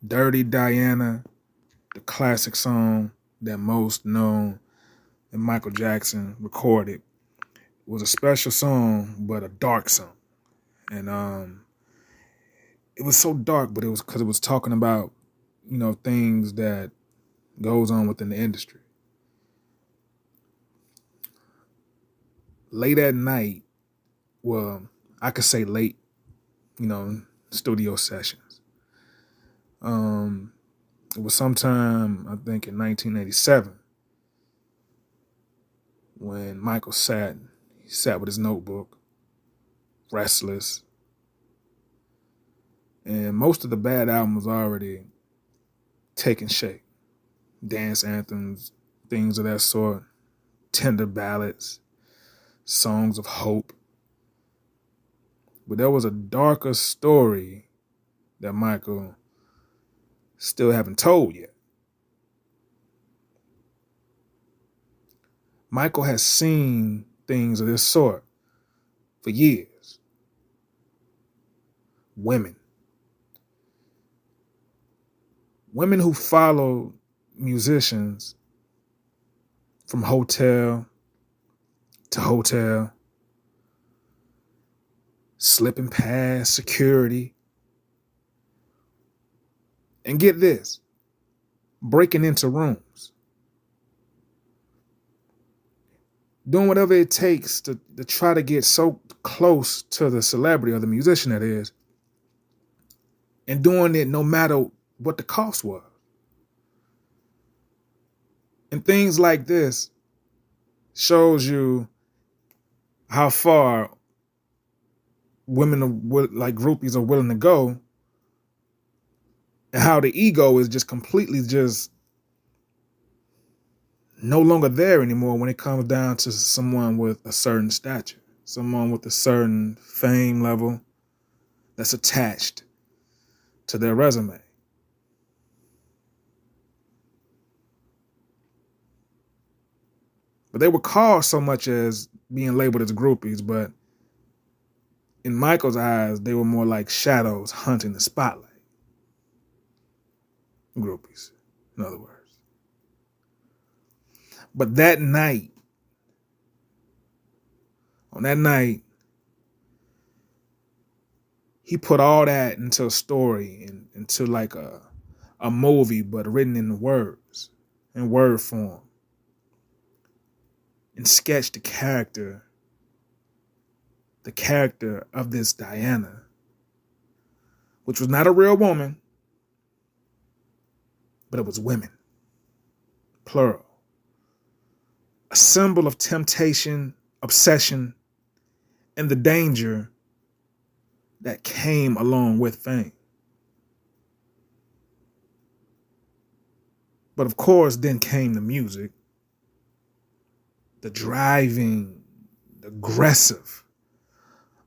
Dirty Diana, the classic song that most known that Michael Jackson recorded, was a special song, but a dark song. And it was so dark, but it was because it was talking about, things that goes on within the industry. Late at night, well, I could say late, studio sessions. It was sometime, I think, in 1987 when Michael sat with his notebook, restless, and most of the bad album was already taking shape. Dance anthems, things of that sort, tender ballads, songs of hope. But there was a darker story that Michael still haven't told yet. Michael has seen things of this sort for years. Women. Women who follow musicians from hotel to hotel, slipping past security. And get this, breaking into rooms. Doing whatever it takes to try to get so close to the celebrity or the musician that is, and doing it no matter what the cost was. And things like this shows you how far women like groupies are willing to go, and how the ego is just completely just no longer there anymore when it comes down to someone with a certain stature, someone with a certain fame level that's attached to their resume. But they were called so much as being labeled as groupies, but in Michael's eyes, they were more like shadows hunting the spotlight. Groupies, in other words. But on that night, he put all that into a story and into like a movie, but written in words, in word form, and sketched the character of this Diana, which was not a real woman, but it was women, plural. A symbol of temptation, obsession, and the danger that came along with fame. But of course, then came the music, the driving, the aggressive,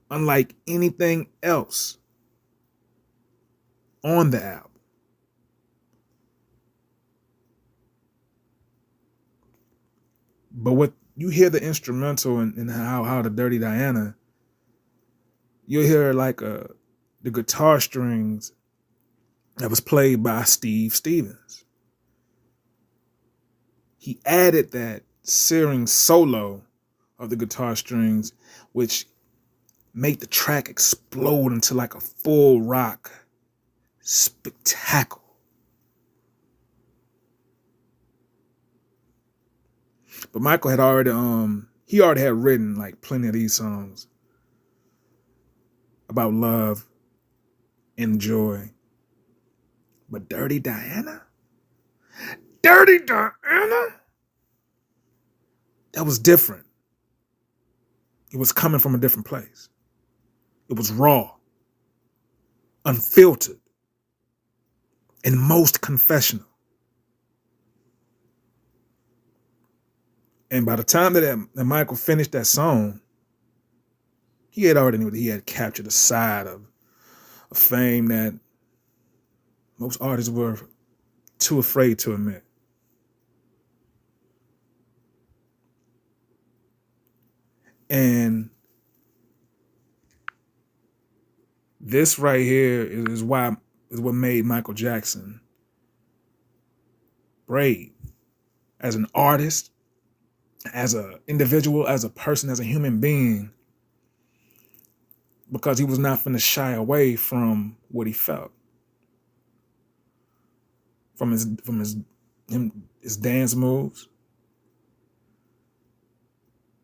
unlike anything else on the album. But what you hear the instrumental and how the Dirty Diana, you'll hear like the guitar strings that was played by Steve Stevens. He added that searing solo of the guitar strings, which made the track explode into like a full rock spectacle. But Michael had already had written like plenty of these songs about love and joy. But Dirty Diana? Dirty Diana? That was different. It was coming from a different place. It was raw, unfiltered, and most confessional. And by the time that Michael finished that song, he had already knew that he had captured a side of fame that most artists were too afraid to admit. And this right here is why is what made Michael Jackson brave as an artist, as an individual, as a person, as a human being, because he was not finna shy away from what he felt, from his dance moves,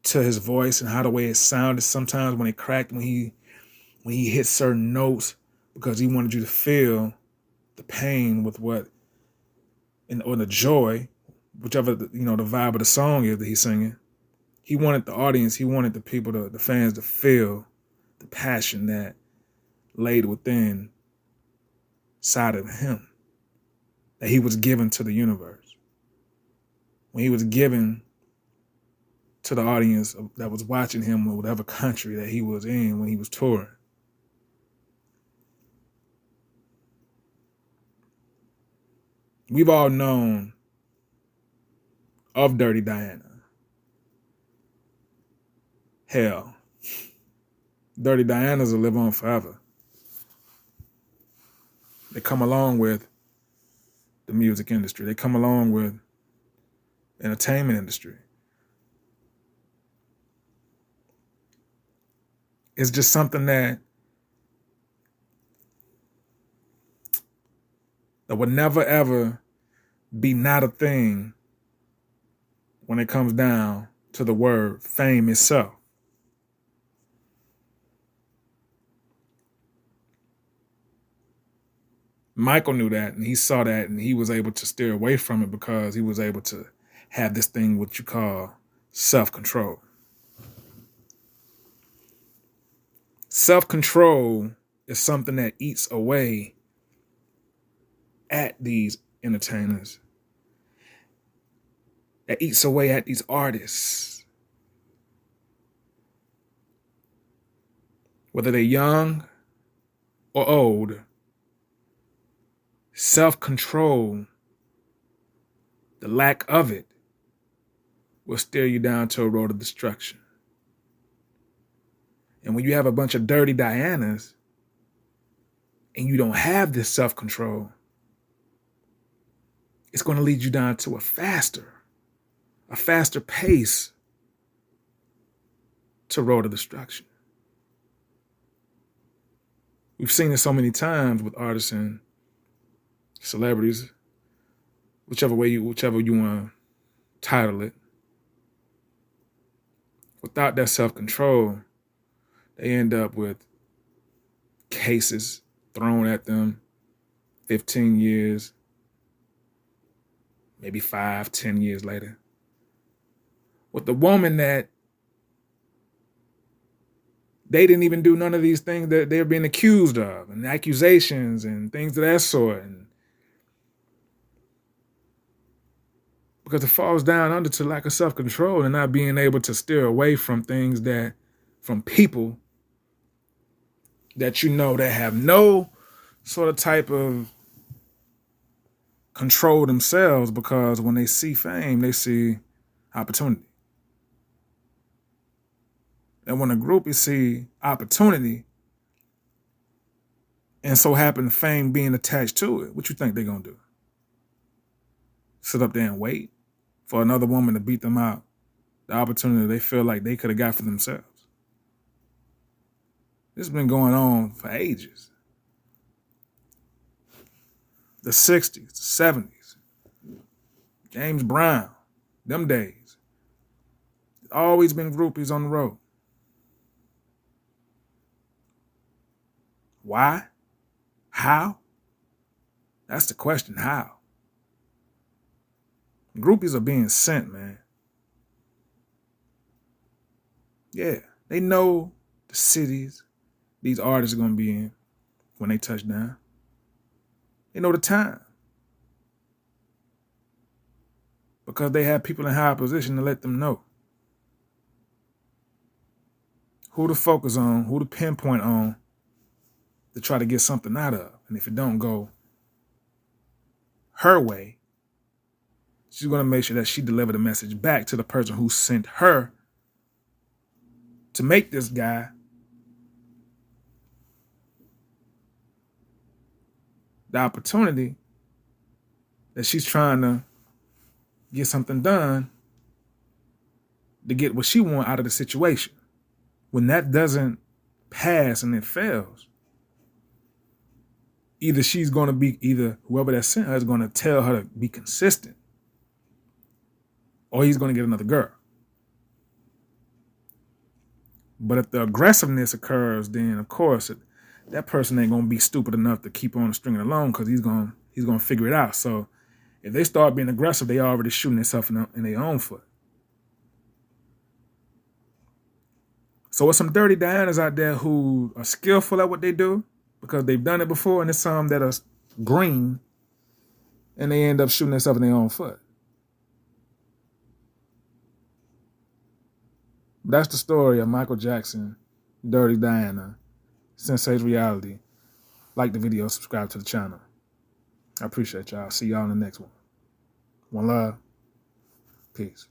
to his voice and how the way it sounded sometimes when it cracked, when he hit certain notes, because he wanted you to feel the pain with what, or the joy, whichever the vibe of the song is that he's singing. He wanted the audience, he wanted the people, the fans to feel the passion that laid within side of him, that he was given to the universe. When he was given to the audience that was watching him in whatever country that he was in when he was touring. We've all known of Dirty Diana. Hell, Dirty Dianas will live on forever. They come along with the music industry. They come along with the entertainment industry. It's just something that would never, ever be not a thing when it comes down to the word fame itself. Michael knew that, and he saw that, and he was able to steer away from it because he was able to have this thing, what you call self-control. Self-control is something that eats away at these entertainers, that eats away at these artists. Whether they're young or old, self-control, the lack of it, will steer you down to a road of destruction. And when you have a bunch of Dirty Dianas and you don't have this self-control, it's going to lead you down to a faster pace to road of destruction. We've seen it so many times with artists and celebrities, whichever you want to title it. Without that self-control, they end up with cases thrown at them 15 years, maybe 5, 10 years later. With the woman that they didn't even do none of these things that they're being accused of, and accusations and things of that sort. And because it falls down under to lack of self-control and not being able to steer away from things from people that that have no sort of type of control themselves, because when they see fame, they see opportunity. And when a groupie see opportunity and so happen fame being attached to it, what you think they're going to do? Sit up there and wait for another woman to beat them out the opportunity they feel like they could have got for themselves? This has been going on for ages. The 60s, the 70s, James Brown, them days. There's always been groupies on the road. Why? How? That's the question, how? Groupies are being sent, man. Yeah, they know the cities these artists are going to be in when they touch down. They know the time. Because they have people in high position to let them know who to focus on, who to pinpoint on to try to get something out of. And if it don't go her way, she's going to make sure that she delivered a message back to the person who sent her to make this guy the opportunity that she's trying to get something done to get what she wants out of the situation. When that doesn't pass and it fails, either whoever that sent her is going to tell her to be consistent, or he's going to get another girl. But if the aggressiveness occurs, then of course that person ain't going to be stupid enough to keep on stringing along, because he's going to figure it out. So if they start being aggressive, they already shooting themselves in their own foot. So with some dirty Dianas out there who are skillful at what they do because they've done it before, and there's some that are green and they end up shooting themselves in their own foot. That's the story of Michael Jackson, Dirty Diana, Sensei's Reality. Like the video, subscribe to the channel. I appreciate y'all. See y'all in the next one. One love. Peace.